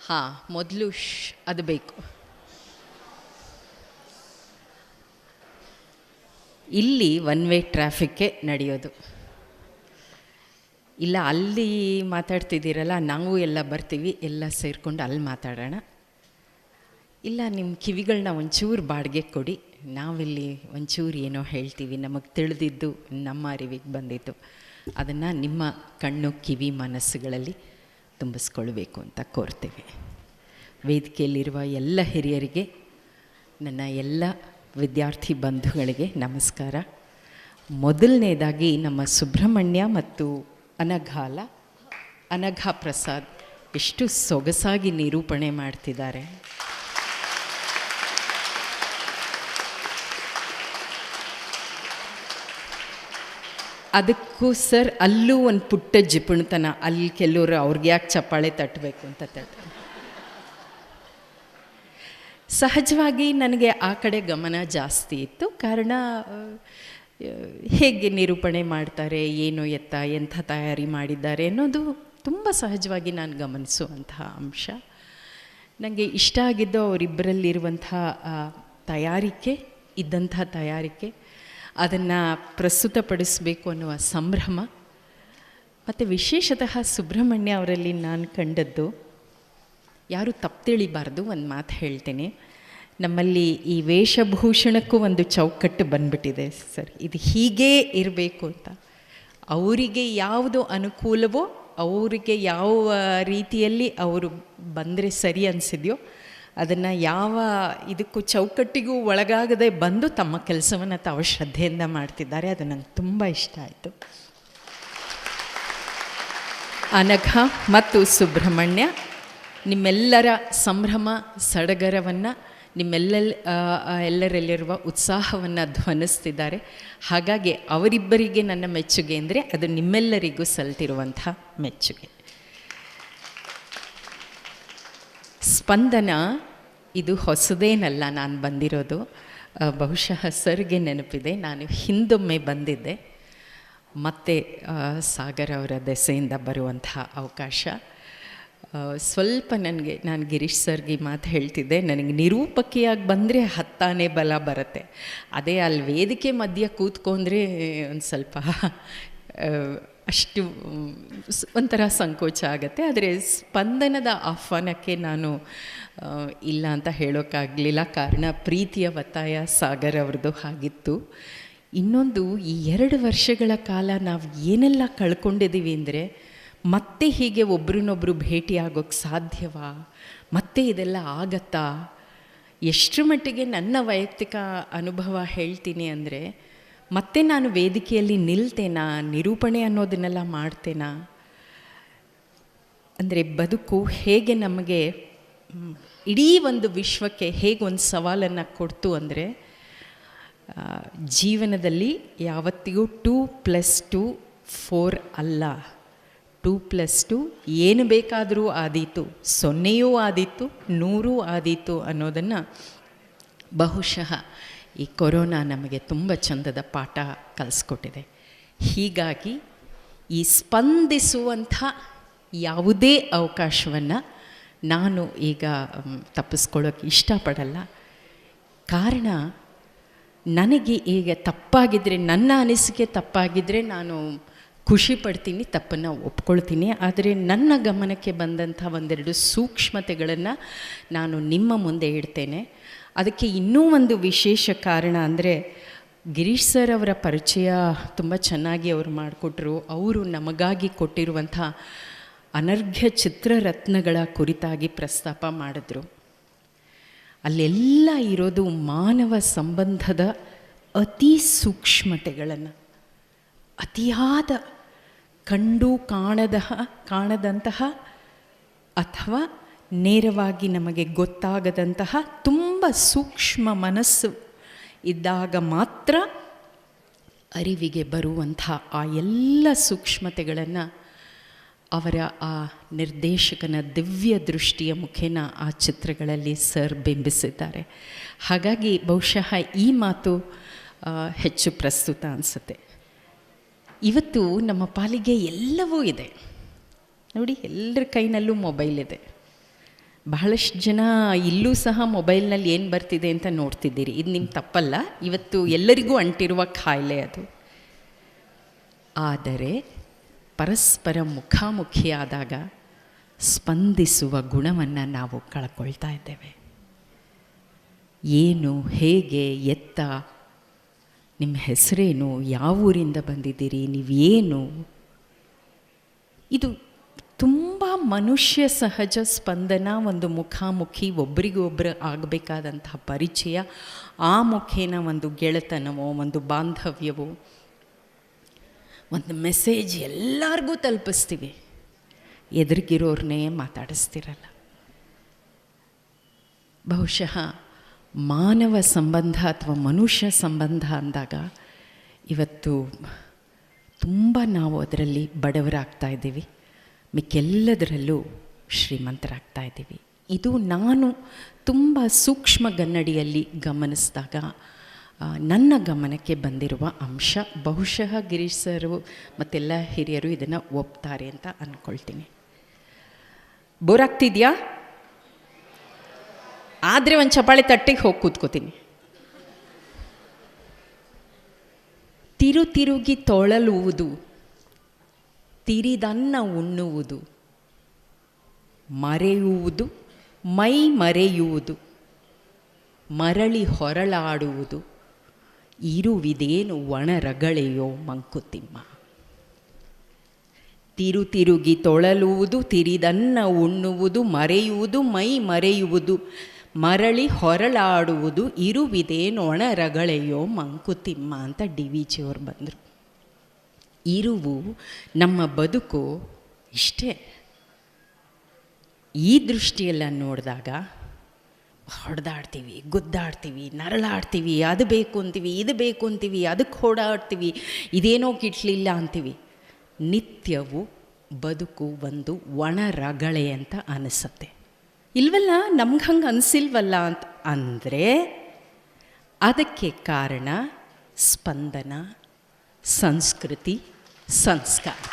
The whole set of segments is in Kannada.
ಹಾಂ, ಮೊದಲು ಅದು ಬೇಕು. ಇಲ್ಲಿ ಒನ್ ವೇ ಟ್ರಾಫಿಕ್ಕೇ ನಡೆಯೋದು. ಇಲ್ಲ ಅಲ್ಲಿ ಮಾತಾಡ್ತಿದ್ದೀರಲ್ಲ, ನಾವು ಎಲ್ಲ ಬರ್ತೀವಿ, ಎಲ್ಲ ಸೇರಿಕೊಂಡು ಅಲ್ಲಿ ಮಾತಾಡೋಣ. ಇಲ್ಲ ನಿಮ್ಮ ಕಿವಿಗಳನ್ನ ಒಂಚೂರು ಬಾಡಿಗೆ ಕೊಡಿ, ನಾವಿಲ್ಲಿ ಒಂಚೂರು ಏನೋ ಹೇಳ್ತೀವಿ, ನಮಗೆ ತಿಳಿದಿದ್ದು, ನಮ್ಮ ಅರಿವಿಗೆ ಬಂದಿದ್ದು ಅದನ್ನು ನಿಮ್ಮ ಕಣ್ಣು ಕಿವಿ ಮನಸ್ಸುಗಳಲ್ಲಿ ತುಂಬಿಸ್ಕೊಳ್ಬೇಕು ಅಂತ ಕೋರ್ತೀವಿ. ವೇದಿಕೆಯಲ್ಲಿರುವ ಎಲ್ಲ ಹಿರಿಯರಿಗೆ, ನನ್ನ ಎಲ್ಲ ವಿದ್ಯಾರ್ಥಿ ಬಂಧುಗಳಿಗೆ ನಮಸ್ಕಾರ. ಮೊದಲನೇದಾಗಿ ನಮ್ಮ ಸುಬ್ರಹ್ಮಣ್ಯ ಮತ್ತು ಅನಘಾ ಪ್ರಸಾದ್ ಎಷ್ಟು ಸೊಗಸಾಗಿ ನಿರೂಪಣೆ ಮಾಡ್ತಿದ್ದಾರೆ. ಅದಕ್ಕೂ ಸರ್ ಅಲ್ಲೂ ಒಂದು ಪುಟ್ಟ ಜಿಪುಣತನ, ಅಲ್ಲಿ ಕೆಲವರು ಅವ್ರಿಗೆ ಯಾಕೆ ಚಪ್ಪಾಳೆ ತಟ್ಟಬೇಕು ಅಂತ ಸಹಜವಾಗಿ ನನಗೆ ಆ ಕಡೆ ಗಮನ ಜಾಸ್ತಿ ಇತ್ತು. ಕಾರಣ ಹೇಗೆ ನಿರೂಪಣೆ ಮಾಡ್ತಾರೆ, ಏನು ಎಂಥ ತಯಾರಿ ಮಾಡಿದ್ದಾರೆ ಅನ್ನೋದು ತುಂಬ ಸಹಜವಾಗಿ ನಾನು ಗಮನಿಸುವಂತಹ ಅಂಶ. ನನಗೆ ಇಷ್ಟ ಆಗಿದ್ದು ಅವರಿಬ್ಬರಲ್ಲಿರುವಂಥ ತಯಾರಿಕೆ, ಅದನ್ನು ಪ್ರಸ್ತುತಪಡಿಸಬೇಕು ಅನ್ನುವ ಸಂಭ್ರಮ. ಮತ್ತು ವಿಶೇಷತಃ ಸುಬ್ರಹ್ಮಣ್ಯ ಅವರಲ್ಲಿ ನಾನು ಕಂಡದ್ದು, ಯಾರೂ ತಪ್ಪು ತಿಳಿಬಾರ್ದು, ಒಂದು ಮಾತು ಹೇಳ್ತೇನೆ. ನಮ್ಮಲ್ಲಿ ಈ ವೇಷಭೂಷಣಕ್ಕೂ ಒಂದು ಚೌಕಟ್ಟು ಬಂದ್ಬಿಟ್ಟಿದೆ ಸರ್, ಇದು ಹೀಗೇ ಇರಬೇಕು ಅಂತ. ಅವರಿಗೆ ಯಾವುದು ಅನುಕೂಲವೋ, ಅವರಿಗೆ ಯಾವ ರೀತಿಯಲ್ಲಿ ಅವರು ಬಂದರೆ ಸರಿ ಅನಿಸಿದೆಯೋ ಅದನ್ನು ಯಾವ ಇದಕ್ಕೂ ಚೌಕಟ್ಟಿಗೂ ಒಳಗಾಗದೆ ಬಂದು ತಮ್ಮ ಕೆಲಸವನ್ನು ತಾವು ಶ್ರದ್ಧೆಯಿಂದ ಮಾಡ್ತಿದ್ದಾರೆ. ಅದು ನಂಗೆ ತುಂಬ ಇಷ್ಟ ಆಯಿತು. ಅನಘಾ ಮತ್ತು ಸುಬ್ರಹ್ಮಣ್ಯ ನಿಮ್ಮೆಲ್ಲರ ಸಂಭ್ರಮ ಸಡಗರವನ್ನು, ಎಲ್ಲರಲ್ಲಿರುವ ಉತ್ಸಾಹವನ್ನು ಧ್ವನಿಸ್ತಿದ್ದಾರೆ. ಹಾಗಾಗಿ ಅವರಿಬ್ಬರಿಗೆ ನನ್ನ ಮೆಚ್ಚುಗೆ ಅಂದರೆ ಅದು ನಿಮ್ಮೆಲ್ಲರಿಗೂ ಸಲ್ತಿರುವಂಥ ಮೆಚ್ಚುಗೆ. ಸ್ಪಂದನ ಇದು ಹೊಸದೇನಲ್ಲ, ನಾನು ಬಂದಿರೋದು. ಬಹುಶಃ ಸರ್ಗೆ ನೆನಪಿದೆ, ನಾನು ಹಿಂದೊಮ್ಮೆ ಬಂದಿದ್ದೆ. ಮತ್ತು ಸಾಗರ್ ಅವರ ದೆಸೆಯಿಂದ ಬರುವಂಥ ಅವಕಾಶ ಸ್ವಲ್ಪ ನಾನು ಗಿರೀಶ್ ಸರ್ಗೆ ಮಾತು ಹೇಳ್ತಿದ್ದೆ, ನನಗೆ ನಿರೂಪಕಿಯಾಗಿ ಬಂದರೆ ಹತ್ತಾನೇ ಬಲ ಬರುತ್ತೆ. ಅದೇ ಅಲ್ಲಿ ವೇದಿಕೆ ಮಧ್ಯೆ ಕೂತ್ಕೊಂಡ್ರೆ ಒಂದು ಸ್ವಲ್ಪ ಅಷ್ಟು ಒಂಥರ ಸಂಕೋಚ ಆಗುತ್ತೆ. ಆದರೆ ಸ್ಪಂದನದ ಆಹ್ವಾನಕ್ಕೆ ನಾನು ಇಲ್ಲ ಅಂತ ಹೇಳೋಕ್ಕಾಗಲಿಲ್ಲ. ಕಾರಣ ಪ್ರೀತಿಯ ಒತ್ತಾಯ ಸಾಗರ್ ಅವ್ರದ್ದು ಆಗಿತ್ತು. ಇನ್ನೊಂದು, ಈ 2 ವರ್ಷಗಳ ಕಾಲ ನಾವು ಏನೆಲ್ಲ ಕಳ್ಕೊಂಡಿದ್ದೀವಿ ಅಂದರೆ, ಮತ್ತೆ ಹೀಗೆ ಒಬ್ರನ್ನೊಬ್ಬರು ಭೇಟಿ ಆಗೋಕ್ಕೆ ಸಾಧ್ಯವಾ, ಮತ್ತೆ ಇದೆಲ್ಲ ಆಗತ್ತಾ? ಎಷ್ಟರ ಮಟ್ಟಿಗೆ ನನ್ನ ವೈಯಕ್ತಿಕ ಅನುಭವ ಹೇಳ್ತೀನಿ ಅಂದರೆ, ಮತ್ತೆ ನಾನು ವೇದಿಕೆಯಲ್ಲಿ ನಿಲ್ತೇನಾ, ನಿರೂಪಣೆ ಅನ್ನೋದನ್ನೆಲ್ಲ ಮಾಡ್ತೇನಾ? ಅಂದರೆ ಬದುಕು ಹೇಗೆ ನಮಗೆ ಇಡೀ ಒಂದು ವಿಶ್ವಕ್ಕೆ ಹೇಗೆ ಒಂದು ಸವಾಲನ್ನು ಕೊಡ್ತು ಅಂದರೆ, ಜೀವನದಲ್ಲಿ ಯಾವತ್ತಿಗೂ 2+2 4 ಅಲ್ಲ. 2+2 ಏನು ಬೇಕಾದರೂ ಆದೀತು, 0 ಆದೀತು, 100 ಆದೀತು ಅನ್ನೋದನ್ನು ಬಹುಶಃ ಈ ಕೊರೋನಾ ನಮಗೆ ತುಂಬ ಚಂದದ ಪಾಠ ಕಲಿಸ್ಕೊಟ್ಟಿದೆ. ಹೀಗಾಗಿ ಈ ಸ್ಪಂದಿಸುವಂಥ ಯಾವುದೇ ಅವಕಾಶವನ್ನು ನಾನು ಈಗ ತಪ್ಪಿಸ್ಕೊಳ್ಳೋಕ್ಕೆ ಇಷ್ಟಪಡಲ್ಲ. ಕಾರಣ, ನನಗೆ ಈಗ ತಪ್ಪಾಗಿದ್ದರೆ, ನನ್ನ ಅನಿಸಿಕೆ ತಪ್ಪಾಗಿದ್ದರೆ ನಾನು ಖುಷಿ ಪಡ್ತೀನಿ, ತಪ್ಪನ್ನು ಒಪ್ಕೊಳ್ತೀನಿ. ಆದರೆ ನನ್ನ ಗಮನಕ್ಕೆ ಬಂದಂಥ ಒಂದೆರಡು ಸೂಕ್ಷ್ಮತೆಗಳನ್ನು ನಾನು ನಿಮ್ಮ ಮುಂದೆ ಇಡ್ತೇನೆ. ಅದಕ್ಕೆ ಇನ್ನೂ ಒಂದು ವಿಶೇಷ ಕಾರಣ ಅಂದರೆ, ಗಿರೀಶ್ ಸರ್ ಅವರ ಪರಿಚಯ ತುಂಬ ಚೆನ್ನಾಗಿ ಅವರು ಮಾಡಿಕೊಟ್ರು. ಅವರು ನಮಗಾಗಿ ಕೊಟ್ಟಿರುವಂಥ ಅನರ್ಘ್ಯ ಚಿತ್ರರತ್ನಗಳ ಕುರಿತಾಗಿ ಪ್ರಸ್ತಾಪ ಮಾಡಿದ್ರು. ಅಲ್ಲೆಲ್ಲ ಇರೋದು ಮಾನವ ಸಂಬಂಧದ ಅತಿ ಸೂಕ್ಷ್ಮತೆಗಳನ್ನು, ಅತಿಯಾದ ಕಂಡು ಕಾಣದಂತಹ ಅಥವಾ ನೇರವಾಗಿ ನಮಗೆ ಗೊತ್ತಾಗದಂತಹ ತುಂಬ ಸೂಕ್ಷ್ಮ ಮನಸ್ಸು ಇದ್ದಾಗ ಮಾತ್ರ ಅರಿವಿಗೆ ಬರುವಂಥ ಆ ಎಲ್ಲ ಸೂಕ್ಷ್ಮತೆಗಳನ್ನು ಅವರ ಆ ನಿರ್ದೇಶಕನ ದಿವ್ಯ ದೃಷ್ಟಿಯ ಮುಖೇನ ಆ ಚಿತ್ರಗಳಲ್ಲಿ ಸರ್ ಬಿಂಬಿಸಿದ್ದಾರೆ. ಹಾಗಾಗಿ ಬಹುಶಃ ಈ ಮಾತು ಹೆಚ್ಚು ಪ್ರಸ್ತುತ ಅನಿಸುತ್ತೆ. ಇವತ್ತು ನಮ್ಮ ಪಾಲಿಗೆ ಎಲ್ಲವೂ ಇದೆ ನೋಡಿ, ಎಲ್ಲರ ಕೈನಲ್ಲೂ ಮೊಬೈಲ್ ಇದೆ. ಬಹಳಷ್ಟು ಜನ ಇಲ್ಲೂ ಸಹ ಮೊಬೈಲ್ನಲ್ಲಿ ಏನು ಬರ್ತಿದೆ ಅಂತ ನೋಡ್ತಿದ್ದೀರಿ. ಇದು ನಿಮ್ಮ ತಪ್ಪಲ್ಲ, ಇವತ್ತು ಎಲ್ಲರಿಗೂ ಅಂಟಿರುವ ಕಾಯಿಲೆ ಅದು. ಆದರೆ ಪರಸ್ಪರ ಮುಖಾಮುಖಿಯಾದಾಗ ಸ್ಪಂದಿಸುವ ಗುಣವನ್ನು ನಾವು ಕಳ್ಕೊಳ್ತಾ ಇದ್ದೇವೆ. ಏನು, ಹೇಗೆ, ಎತ್ತ, ನಿಮ್ಮ ಹೆಸರೇನು, ಯಾವ ಊರಿಂದ ಬಂದಿದ್ದೀರಿ, ನೀವೇನು, ಇದು ತುಂಬ ಮನುಷ್ಯ ಸಹಜ ಸ್ಪಂದನ. ಒಂದು ಮುಖಾಮುಖಿ, ಒಬ್ಬರಿಗೊಬ್ಬರು ಆಗಬೇಕಾದಂತಹ ಪರಿಚಯ, ಆ ಮುಖೇನ ಒಂದು ಗೆಳೆತನವೋ, ಒಂದು ಬಾಂಧವ್ಯವೋ, ಒಂದು ಮೆಸೇಜ್ ಎಲ್ಲರಿಗೂ ತಲುಪಿಸ್ತೀವಿ, ಎದುರಿಗಿರೋರ್ನೇ ಮಾತಾಡಿಸ್ತಿರಲ್ಲ. ಬಹುಶಃ ಮಾನವ ಸಂಬಂಧ ಅಥವಾ ಮನುಷ್ಯ ಸಂಬಂಧ ಅಂದಾಗ ಇವತ್ತು ತುಂಬ ನಾವು ಅದರಲ್ಲಿ ಬಡವರಾಗ್ತಾ ಇದ್ದೀವಿ, ಮಿಕ್ಕೆಲ್ಲದರಲ್ಲೂ ಶ್ರೀಮಂತರಾಗ್ತಾ ಇದ್ದೀವಿ. ಇದು ನಾನು ತುಂಬ ಸೂಕ್ಷ್ಮ ಗನ್ನಡಿಯಲ್ಲಿ ಗಮನಿಸಿದಾಗ ನನ್ನ ಗಮನಕ್ಕೆ ಬಂದಿರುವ ಅಂಶ. ಬಹುಶಃ ಗಿರೀಶ್ ಸರು ಮತ್ತೆಲ್ಲ ಹಿರಿಯರು ಇದನ್ನು ಒಪ್ತಾರೆ ಅಂತ ಅಂದ್ಕೊಳ್ತೀನಿ. ಬೋರಾಗ್ತಿದ್ಯಾ? ಆದರೆ ಒಂದು ಚಪಾಳಿ ತಟ್ಟಿಗೆ ಹೋಗಿ ಕೂತ್ಕೋತೀನಿ. ತಿರುಗಿ ತೊಳಲುವುದು, ತಿರಿದನ್ನ ಉಣ್ಣುವುದು, ಮರೆಯುವುದು, ಮೈ ಮರೆಯುವುದು, ಮರಳಿ ಹೊರಳಾಡುವುದು, ಇರುವಿದೇನು ಒಣರಗಳೆಯೋ ಮಂಕುತಿಮ್ಮ. ತಿರುಗಿ ತೊಳಲುವುದು, ತಿರಿದನ್ನ ಉಣ್ಣುವುದು, ಮರೆಯುವುದು, ಮೈ ಮರೆಯುವುದು, ಮರಳಿ ಹೊರಳಾಡುವುದು, ಇರುವಿದೇನು ಒಣರಗಳೆಯೋ ಮಂಕುತಿಮ್ಮ ಅಂತ DVG ಅವರು ಬಂದರು. ಇರುವು, ನಮ್ಮ ಬದುಕು ಇಷ್ಟೇ. ಈ ದೃಷ್ಟಿಯೆಲ್ಲ ನೋಡಿದಾಗ ಹೊಡೆದಾಡ್ತೀವಿ, ಗುದ್ದಾಡ್ತೀವಿ, ನರಳಾಡ್ತೀವಿ, ಅದು ಬೇಕು ಅಂತೀವಿ, ಇದು ಬೇಕು ಅಂತೀವಿ, ಅದಕ್ಕೆ ಓಡಾಡ್ತೀವಿ, ಇದೇನೋ ಕಿಟ್ಲಿಲ್ಲ ಅಂತೀವಿ. ನಿತ್ಯವೂ ಬದುಕು ಒಂದು ಒಣರಗಳೆ ಅಂತ ಅನಿಸುತ್ತೆ. ಇಲ್ವಲ್ಲ, ನಮ್ಗೆ ಹಂಗೆ ಅನಿಸಿಲ್ವಲ್ಲ ಅಂತ ಅಂದರೆ ಅದಕ್ಕೆ ಕಾರಣ ಸ್ಪಂದನ, ಸಂಸ್ಕೃತಿ, ಸಂಸ್ಕಾರ.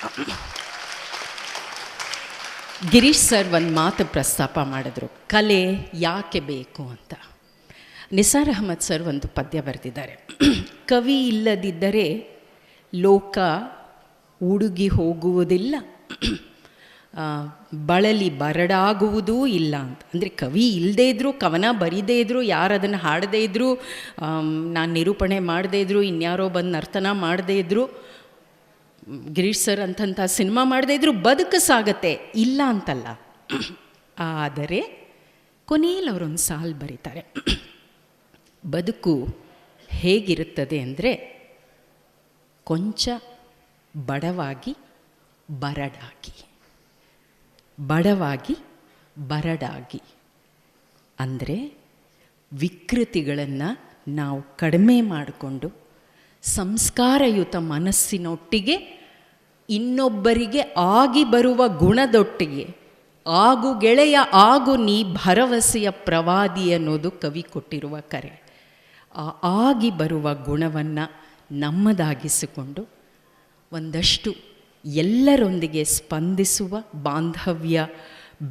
ಗಿರೀಶ್ ಸರ್ ಒಂದು ಮಾತು ಪ್ರಸ್ತಾಪ ಮಾಡಿದ್ರು, ಕಲೆ ಯಾಕೆ ಬೇಕು ಅಂತ. ನಿಸಾರ್ ಅಹಮದ್ ಸರ್ ಒಂದು ಪದ್ಯ ಬರೆದಿದ್ದಾರೆ, ಕವಿ ಇಲ್ಲದಿದ್ದರೆ ಲೋಕ ಉಡುಗಿ ಹೋಗುವುದಿಲ್ಲ, ಬಳಲಿ ಬರಡಾಗುವುದೂ ಇಲ್ಲ ಅಂತ. ಅಂದರೆ ಕವಿ ಇಲ್ಲದೇ ಇದ್ದರೂ, ಕವನ ಬರೀದೇ ಇದ್ದರೂ, ಯಾರು ಅದನ್ನು ಹಾಡದೇ ಇದ್ದರೂ, ನಾನು ನಿರೂಪಣೆ ಮಾಡದೇ ಇದ್ದರೂ, ಇನ್ಯಾರೋ ಬಂದು ನರ್ತನ ಮಾಡದೇ ಇದ್ದರೂ, ಗಿರೀಶ್ ಸರ್ ಅಂತಂಥ ಸಿನಿಮಾ ಮಾಡದೇ ಇದ್ದರೂ ಬದುಕು ಸಾಗತ್ತೆ, ಇಲ್ಲ ಅಂತಲ್ಲ. ಆದರೆ ಕೊನೆಯಲ್ಲಿ ಅವರೊಂದು ಸಾಲು ಬರೀತಾರೆ, ಬದುಕು ಹೇಗಿರುತ್ತದೆ ಅಂದರೆ ಕೊಂಚ ಬಡವಾಗಿ ಬರಡಾಗಿ, ಬಡವಾಗಿ ಬರಡಾಗಿ. ಅಂದರೆ ವಿಕೃತಿಗಳನ್ನು ನಾವು ಕಡಿಮೆ ಮಾಡಿಕೊಂಡು ಸಂಸ್ಕಾರಯುತ ಮನಸ್ಸಿನೊಟ್ಟಿಗೆ ಇನ್ನೊಬ್ಬರಿಗೆ ಆಗಿ ಬರುವ ಗುಣದೊಟ್ಟಿಗೆ, ಆಗು ಗೆಳೆಯ ಆಗು ನೀ ಭರವಸೆಯ ಪ್ರವಾದಿ ಅನ್ನೋದು ಕವಿ ಕೊಟ್ಟಿರುವ ಕರೆ. ಆ ಆಗಿ ಬರುವ ಗುಣವನ್ನು ನಮ್ಮದಾಗಿಸಿಕೊಂಡು ಒಂದಷ್ಟು ಎಲ್ಲರೊಂದಿಗೆ ಸ್ಪಂದಿಸುವ, ಬಾಂಧವ್ಯ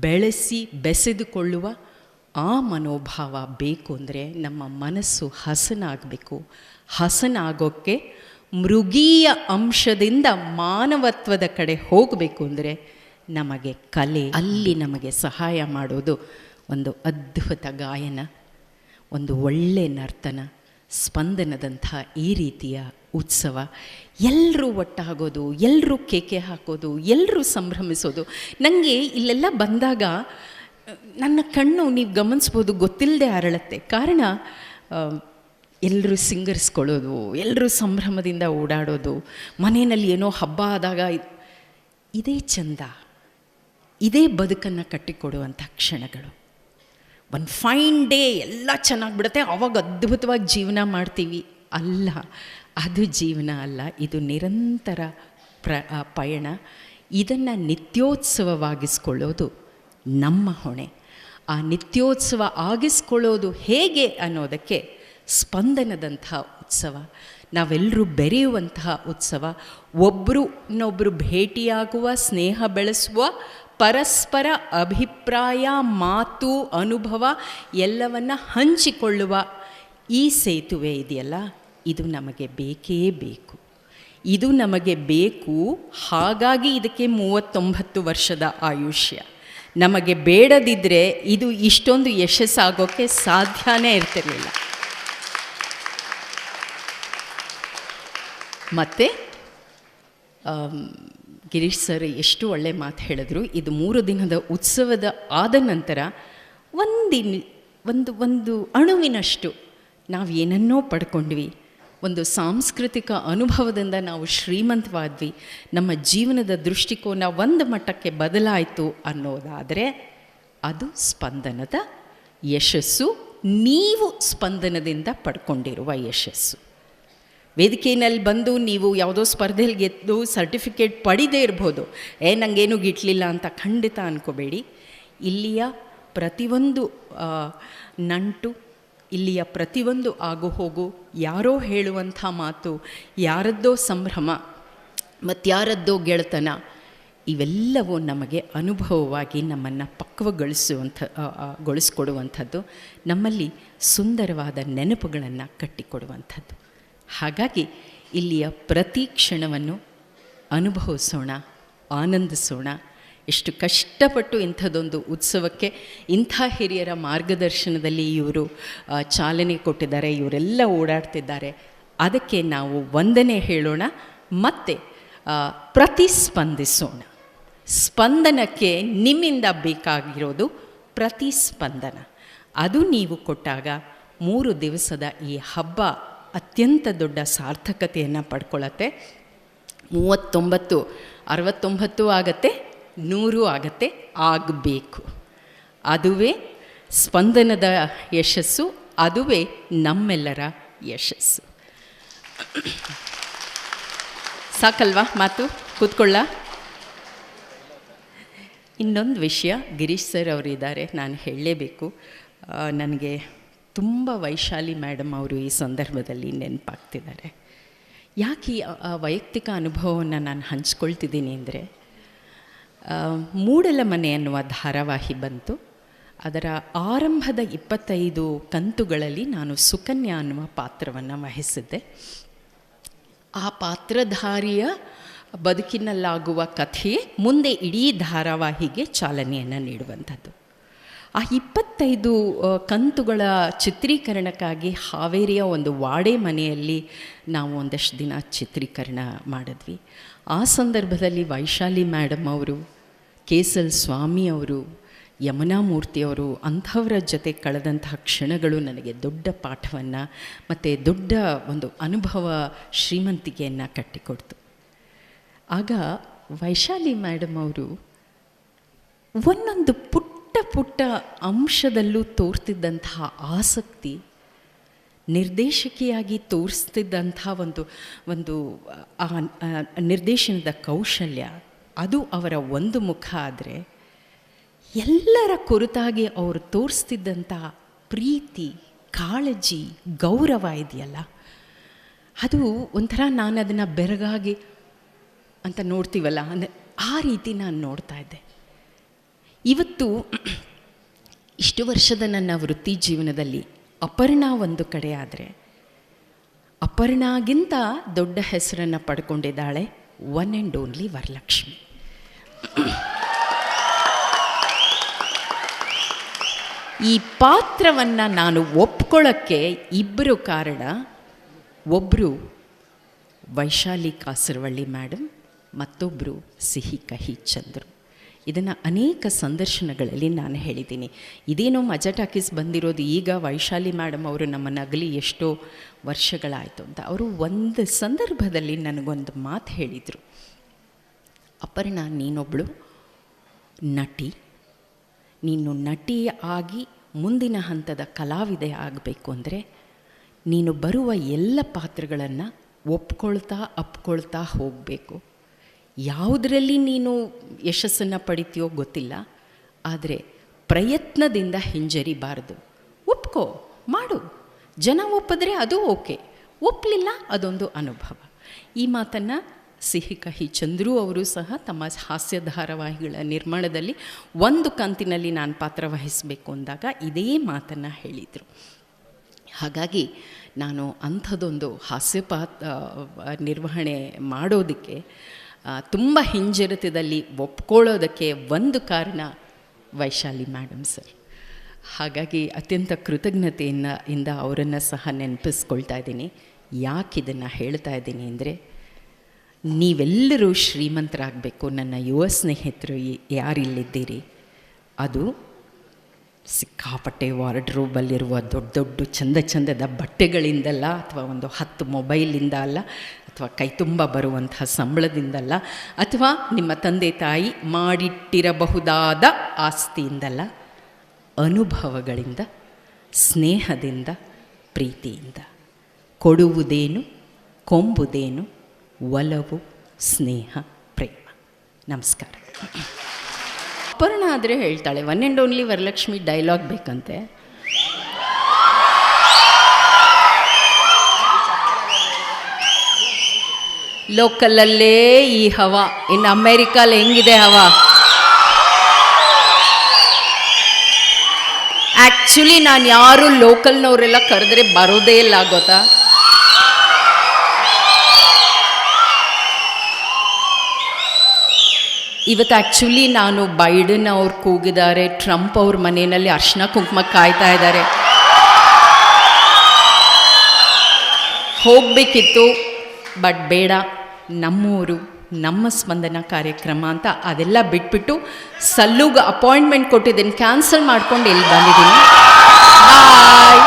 ಬೆಳೆಸಿ ಬೆಸೆದುಕೊಳ್ಳುವ ಆ ಮನೋಭಾವ ಬೇಕು ಅಂದರೆ ನಮ್ಮ ಮನಸ್ಸು ಹಸನಾಗಬೇಕು. ಹಸನಾಗೋಕ್ಕೆ ಮೃಗೀಯ ಅಂಶದಿಂದ ಮಾನವತ್ವದ ಕಡೆ ಹೋಗಬೇಕು ಅಂದರೆ ನಮಗೆ ಕಲೆ ಅಲ್ಲಿ ನಮಗೆ ಸಹಾಯ ಮಾಡೋದು ಒಂದು ಅದ್ಭುತ ಗಾಯನ, ಒಂದು ಒಳ್ಳೆಯ ನರ್ತನ, ಸ್ಪಂದನದಂಥ ಈ ರೀತಿಯ ಉತ್ಸವ. ಎಲ್ಲರೂ ಒಟ್ಟಾಗೋದು, ಎಲ್ಲರೂ ಕೇಕೆ ಹಾಕೋದು, ಎಲ್ಲರೂ ಸಂಭ್ರಮಿಸೋದು. ನನಗೆ ಇಲ್ಲೆಲ್ಲ ಬಂದಾಗ ನನ್ನ ಕಣ್ಣು ನೀವು ಗಮನಿಸ್ಬೋದು ಗೊತ್ತಿಲ್ಲದೆ ಅರಳತ್ತೆ. ಕಾರಣ ಎಲ್ಲರೂ ಸಿಂಗರಿಸ್ಕೊಳ್ಳೋದು, ಎಲ್ಲರೂ ಸಂಭ್ರಮದಿಂದ ಓಡಾಡೋದು, ಮನೆಯಲ್ಲಿ ಏನೋ ಹಬ್ಬ ಆದಾಗ ಇದೇ ಚಂದ, ಇದೇ ಬದುಕನ್ನು ಕಟ್ಟಿಕೊಡುವಂಥ ಕ್ಷಣಗಳು. ಒಂದು ಫೈನ್ ಡೇ ಎಲ್ಲ ಚೆನ್ನಾಗಿಬಿಡುತ್ತೆ, ಆವಾಗ ಅದ್ಭುತವಾಗಿ ಜೀವನ ಮಾಡ್ತೀವಿ. ಅಲ್ಲ, ಅದು ಜೀವನ ಅಲ್ಲ, ಇದು ನಿರಂತರ ಪಯಣ. ಇದನ್ನು ನಿತ್ಯೋತ್ಸವವಾಗಿಸ್ಕೊಳ್ಳೋದು ನಮ್ಮ ಹೊಣೆ. ಆ ನಿತ್ಯೋತ್ಸವ ಆಗಿಸ್ಕೊಳ್ಳೋದು ಹೇಗೆ ಅನ್ನೋದಕ್ಕೆ ಸ್ಪಂದನದಂಥ ಉತ್ಸವ, ನಾವೆಲ್ಲರೂ ಬೆರೆಯುವಂತಹ ಉತ್ಸವ, ಒಬ್ಬರು ಇನ್ನೊಬ್ಬರು ಭೇಟಿಯಾಗುವ, ಸ್ನೇಹ ಬೆಳೆಸುವ, ಪರಸ್ಪರ ಅಭಿಪ್ರಾಯ, ಮಾತು, ಅನುಭವ ಎಲ್ಲವನ್ನು ಹಂಚಿಕೊಳ್ಳುವ ಈ ಸೇತುವೆ ಇದೆಯಲ್ಲ, ಇದು ನಮಗೆ ಬೇಕೇ ಬೇಕು. ಇದು ನಮಗೆ ಬೇಕು. ಹಾಗಾಗಿ ಇದಕ್ಕೆ 39 ವರ್ಷದ ಆಯುಷ್ಯ. ನಮಗೆ ಬೇಡದಿದ್ದರೆ ಇದು ಇಷ್ಟೊಂದು ಯಶಸ್ಸಾಗೋಕ್ಕೆ ಸಾಧ್ಯನೇ ಇರ್ತಿರಲಿಲ್ಲ. ಮತ್ತು ಗಿರೀಶ್ ಸರ್ ಎಷ್ಟು ಒಳ್ಳೆ ಮಾತು ಹೇಳಿದ್ರು. ಇದು 3 ದಿನದ ಉತ್ಸವದ ಆದ ನಂತರ ಒಂದು ಅಣುವಿನಷ್ಟು ನಾವು ಏನನ್ನೋ ಪಡ್ಕೊಂಡ್ವಿ. ಒಂದು ಸಾಂಸ್ಕೃತಿಕ ಅನುಭವದಿಂದ ನಾವು ಶ್ರೀಮಂತವಾದ್ವಿ. ನಮ್ಮ ಜೀವನದ ದೃಷ್ಟಿಕೋನ ಒಂದು ಮಟ್ಟಕ್ಕೆ ಬದಲಾಯಿತು ಅನ್ನೋದಾದರೆ ಅದು ಸ್ಪಂದನದ ಯಶಸ್ಸು. ನೀವು ಸ್ಪಂದನದಿಂದ ಪಡ್ಕೊಂಡಿರುವ ಯಶಸ್ಸು. ವೇದಿಕೆಯಲ್ಲಿ ಬಂದು ನೀವು ಯಾವುದೋ ಸ್ಪರ್ಧೆಯಲ್ಲಿ ಗೆದ್ದು ಸರ್ಟಿಫಿಕೇಟ್ ಪಡಿದೇ ಇರ್ಬೋದು. ನನಗೇನು ಗಿಟ್ಲಿಲ್ಲ ಅಂತ ಖಂಡಿತ ಅಂದ್ಕೋಬೇಡಿ. ಇಲ್ಲಿಯ ಪ್ರತಿಯೊಂದು ನಂಟು, ಇಲ್ಲಿಯ ಪ್ರತಿಯೊಂದು ಆಗು ಹೋಗು, ಯಾರೋ ಹೇಳುವಂಥ ಮಾತು, ಯಾರದ್ದೋ ಸಂಭ್ರಮ, ಮತ್ತಾರದ್ದೋ ಗೆಳೆತನ, ಇವೆಲ್ಲವೂ ನಮಗೆ ಅನುಭವವಾಗಿ ನಮ್ಮನ್ನು ಗೊಳಿಸ್ಕೊಡುವಂಥದ್ದು, ನಮ್ಮಲ್ಲಿ ಸುಂದರವಾದ ನೆನಪುಗಳನ್ನು ಕಟ್ಟಿಕೊಡುವಂಥದ್ದು. ಹಾಗಾಗಿ ಇಲ್ಲಿಯ ಪ್ರತಿ ಕ್ಷಣವನ್ನು ಅನುಭವಿಸೋಣ, ಆನಂದಿಸೋಣ. ಎಷ್ಟು ಕಷ್ಟಪಟ್ಟು ಇಂಥದ್ದೊಂದು ಉತ್ಸವಕ್ಕೆ ಇಂಥ ಹಿರಿಯರ ಮಾರ್ಗದರ್ಶನದಲ್ಲಿ ಇವರು ಚಾಲನೆ ಕೊಟ್ಟಿದ್ದಾರೆ, ಇವರೆಲ್ಲ ಓಡಾಡ್ತಿದ್ದಾರೆ. ಅದಕ್ಕೆ ನಾವು ವಂದನೆ ಹೇಳೋಣ ಮತ್ತು ಪ್ರತಿಸ್ಪಂದಿಸೋಣ. ಸ್ಪಂದನಕ್ಕೆ ನಿಮ್ಮಿಂದ ಬೇಕಾಗಿರೋದು ಪ್ರತಿಸ್ಪಂದನ. ಅದು ನೀವು ಕೊಟ್ಟಾಗ 3 ದಿವಸದ ಈ ಹಬ್ಬ ಅತ್ಯಂತ ದೊಡ್ಡ ಸಾರ್ಥಕತೆಯನ್ನು ಪಡ್ಕೊಳ್ಳುತ್ತೆ. 39, 69 ಆಗತ್ತೆ, 100 ಆಗತ್ತೆ, ಆಗಬೇಕು. ಅದುವೇ ಸ್ಪಂದನದ ಯಶಸ್ಸು, ಅದುವೇ ನಮ್ಮೆಲ್ಲರ ಯಶಸ್ಸು. ಸಾಕಲ್ವಾ ಮಾತು? ಕೂತ್ಕೊಳ್ಳ. ಇನ್ನೊಂದು ವಿಷಯ, ಗಿರೀಶ್ ಸರ್ ಅವರಿದ್ದಾರೆ, ನಾನು ಹೇಳಲೇಬೇಕು. ನನಗೆ ತುಂಬ ವೈಶಾಲಿ ಮೇಡಮ್ ಅವರು ಈ ಸಂದರ್ಭದಲ್ಲಿ ನೆನಪಾಗ್ತಿದ್ದಾರೆ. ಯಾಕೆ ಈ ವೈಯಕ್ತಿಕ ಅನುಭವವನ್ನು ನಾನು ಹಂಚ್ಕೊಳ್ತಿದ್ದೀನಿ ಅಂದರೆ, ಮೂಡಲ ಮನೆ ಅನ್ನುವ ಧಾರಾವಾಹಿ ಬಂತು. ಅದರ ಆರಂಭದ 25 ಕಂತುಗಳಲ್ಲಿ ನಾನು ಸುಕನ್ಯಾ ಅನ್ನುವ ಪಾತ್ರವನ್ನು ವಹಿಸಿದ್ದೆ. ಆ ಪಾತ್ರಧಾರಿಯ ಬದುಕಿನಲ್ಲಾಗುವ ಕಥೆಯೇ ಮುಂದೆ ಇಡೀ ಧಾರಾವಾಹಿಗೆ ಚಾಲನೆಯನ್ನು ನೀಡುವಂಥದ್ದು. ಆ 25 ಕಂತುಗಳ ಚಿತ್ರೀಕರಣಕ್ಕಾಗಿ ಹಾವೇರಿಯ ಒಂದು ವಾಡೆ ಮನೆಯಲ್ಲಿ ನಾವು ಒಂದಷ್ಟು ದಿನ ಚಿತ್ರೀಕರಣ ಮಾಡಿದ್ವಿ. ಆ ಸಂದರ್ಭದಲ್ಲಿ ವೈಶಾಲಿ ಮೇಡಮ್ ಅವರು, ಕೇಸಲ್ ಸ್ವಾಮಿ ಅವರು, ಯಮುನಾ ಮೂರ್ತಿಯವರು, ಅಂಥವರ ಜೊತೆ ಕಳೆದಂತಹ ಕ್ಷಣಗಳು ನನಗೆ ದೊಡ್ಡ ಪಾಠವನ್ನು ಮತ್ತು ದೊಡ್ಡ ಒಂದು ಅನುಭವ ಶ್ರೀಮಂತಿಕೆಯನ್ನು ಕಟ್ಟಿಕೊಡ್ತು. ಆಗ ವೈಶಾಲಿ ಮೇಡಮ್ ಅವರು ಒಂದೊಂದು ಪುಟ್ಟ ಅಂಶದಲ್ಲೂ ತೋರ್ತಿದ್ದಂತಹ ಆಸಕ್ತಿ, ನಿರ್ದೇಶಕಿಯಾಗಿ ತೋರಿಸ್ತಿದ್ದಂಥ ಒಂದು ನಿರ್ದೇಶನದ ಕೌಶಲ್ಯ, ಅದು ಅವರ ಒಂದು ಮುಖ. ಆದರೆ ಎಲ್ಲರ ಕುರಿತಾಗಿ ಅವರು ತೋರಿಸ್ತಿದ್ದಂಥ ಪ್ರೀತಿ, ಕಾಳಜಿ, ಗೌರವ ಇದೆಯಲ್ಲ, ಅದು ಒಂಥರ ನಾನು ಅದನ್ನು ಬೆರಗಾಗಿ ಅಂತ ನೋಡ್ತೀವಲ್ಲ, ಅಂದರೆ ಆ ರೀತಿ ನಾನು ನೋಡ್ತಾ ಇದ್ದೆ. ಇವತ್ತು ಇಷ್ಟು ವರ್ಷದ ನನ್ನ ವೃತ್ತಿ ಜೀವನದಲ್ಲಿ ಅಪರ್ಣಾ ಒಂದು ಕಡೆ ಆದರೆ, ಅಪರ್ಣಾಗಿಂತ ದೊಡ್ಡ ಹೆಸರನ್ನು ಪಡ್ಕೊಂಡಿದ್ದಾಳೆ ಒನ್ ಆ್ಯಂಡ್ ಓನ್ಲಿ ವರಲಕ್ಷ್ಮಿ. ಈ ಪಾತ್ರವನ್ನು ನಾನು ಒಪ್ಕೊಳ್ಳೋಕ್ಕೆ 2 ಕಾರಣ. ಒಬ್ಬರು ವೈಶಾಲಿ ಕಾಸರವಳ್ಳಿ ಮೇಡಮ್, ಮತ್ತೊಬ್ಬರು ಸಿಹಿ ಕಹಿ ಚಂದ್ರು. ಇದನ್ನು ಅನೇಕ ಸಂದರ್ಶನಗಳಲ್ಲಿ ನಾನು ಹೇಳಿದ್ದೀನಿ. ಇದೇನೋ ಮಜಾ ಟಾಕೀಸ್ ಬಂದಿರೋದು ಈಗ, ವೈಶಾಲಿ ಮೇಡಮ್ ಅವರು ನಮ್ಮನ್ನು ಅಗಲಿ ಎಷ್ಟೋ ವರ್ಷಗಳಾಯಿತು ಅಂತ. ಅವರು ಒಂದು ಸಂದರ್ಭದಲ್ಲಿ ನನಗೊಂದು ಮಾತು ಹೇಳಿದರು, ಅಪರ್ಣಾ, ನೀನೊಬ್ಬಳು ನಟಿ, ನೀನು ನಟಿ ಆಗಿ ಮುಂದಿನ ಹಂತದ ಕಲಾವಿದೆ ಆಗಬೇಕು ಅಂದರೆ ನೀನು ಬರುವ ಎಲ್ಲ ಪಾತ್ರಗಳನ್ನು ಅಪ್ಕೊಳ್ತಾ ಹೋಗಬೇಕು. ಯಾವುದರಲ್ಲಿ ನೀನು ಯಶಸ್ಸನ್ನು ಪಡಿತೀಯೋ ಗೊತ್ತಿಲ್ಲ, ಆದರೆ ಪ್ರಯತ್ನದಿಂದ ಹಿಂಜರಿಬಾರ್ದು. ಒಪ್ಕೋ, ಮಾಡು. ಜನ ಒಪ್ಪಿದ್ರೆ ಅದು ಓಕೆ, ಒಪ್ಪಲಿಲ್ಲ ಅದೊಂದು ಅನುಭವ. ಈ ಮಾತನ್ನು ಸಿಹಿ ಕಹಿ ಚಂದ್ರು ಅವರು ಸಹ ತಮ್ಮ ಹಾಸ್ಯ ಧಾರಾವಾಹಿಗಳ ನಿರ್ಮಾಣದಲ್ಲಿ ಒಂದು ಕಂತಿನಲ್ಲಿ ನಾನು ಪಾತ್ರ ವಹಿಸಬೇಕು ಅಂದಾಗ ಇದೇ ಮಾತನ್ನು ಹೇಳಿದರು. ಹಾಗಾಗಿ ನಾನು ಅಂಥದ್ದೊಂದು ನಿರ್ವಹಣೆ ಮಾಡೋದಕ್ಕೆ ತುಂಬ ಹಿಂಜರಿತದಲ್ಲಿ ಒಪ್ಕೊಳ್ಳೋದಕ್ಕೆ ಒಂದು ಕಾರಣ ವೈಶಾಲಿ ಮೇಡಮ್ ಸರ್. ಹಾಗಾಗಿ ಅತ್ಯಂತ ಕೃತಜ್ಞತೆಯಿಂದ ಅವರನ್ನು ಸಹ ನೆನಪಿಸ್ಕೊಳ್ತಾ ಇದ್ದೀನಿ. ಯಾಕೆ ಇದನ್ನು ಹೇಳ್ತಾ ಇದ್ದೀನಿ ಅಂದರೆ, ನೀವೆಲ್ಲರೂ ಶ್ರೀಮಂತರಾಗಬೇಕು, ನನ್ನ ಯುವ ಸ್ನೇಹಿತರು ಯಾರಿಲ್ಲಿದ್ದೀರಿ, ಅದು ಸಿಕ್ಕಾಪಟ್ಟೆ ವಾರ್ಡ್ರೋಬಲ್ಲಿರುವ ದೊಡ್ಡ ದೊಡ್ಡ ಚಂದದ ಬಟ್ಟೆಗಳಿಂದಲ್ಲ, ಅಥವಾ ಒಂದು 10 ಮೊಬೈಲಿಂದ ಅಲ್ಲ, ಅಥವಾ ಕೈ ತುಂಬ ಬರುವಂತಹ ಸಂಬಳದಿಂದಲ್ಲ, ಅಥವಾ ನಿಮ್ಮ ತಂದೆ ತಾಯಿ ಮಾಡಿಟ್ಟಿರಬಹುದಾದ ಆಸ್ತಿಯಿಂದಲ್ಲ, ಅನುಭವಗಳಿಂದ, ಸ್ನೇಹದಿಂದ, ಪ್ರೀತಿಯಿಂದ. ಕೊಡುವುದೇನು, ಕೊಂಬುದೇನು, ಒಲವು, ಸ್ನೇಹ, ಪ್ರೇಮ. ನಮಸ್ಕಾರ. ಅಪರ್ಣ ಆದರೆ ಹೇಳ್ತಾಳೆ, one and only Varalakshmi dialogue ಬೇಕಂತೆ. ಲೋಕಲಲ್ಲೇ ಈ ಹವಾ, ಇನ್ನು ಅಮೇರಿಕಲ್ಲಿ ಹೆಂಗಿದೆ ಹವಾ? ಆ್ಯಕ್ಚುಲಿ ನಾನು ಯಾರು ಲೋಕಲ್ನವರೆಲ್ಲ ಕರೆದ್ರೆ ಬರೋದೇ ಇಲ್ಲ ಗೊತ್ತಾ. ಇವತ್ತು ಆ್ಯಕ್ಚುಲಿ ನಾನು ಬೈಡನ್ ಅವ್ರು ಕೂಗಿದ್ದಾರೆ, ಟ್ರಂಪ್ ಅವ್ರ ಮನೆಯಲ್ಲಿ ಅರ್ಶಿನ ಕುಂಕುಮ ಕಾಯ್ತಾ ಇದ್ದಾರೆ, ಹೋಗಬೇಕಿತ್ತು, ಬಟ್ ಬೇಡ, ನಮ್ಮೂರು ನಮ್ಮ ಸ್ಪಂದನ ಕಾರ್ಯಕ್ರಮ ಅಂತ ಅದೆಲ್ಲ ಬಿಟ್ಬಿಟ್ಟು ಸಲ್ಲುಗೆ ಅಪಾಯಿಂಟ್ಮೆಂಟ್ ಕೊಟ್ಟಿದ್ದೀನಿ, ಕ್ಯಾನ್ಸಲ್ ಮಾಡ್ಕೊಂಡು ಇಲ್ಲಿ ಬಂದಿದ್ದೀನಿ. ಬಾಯ್.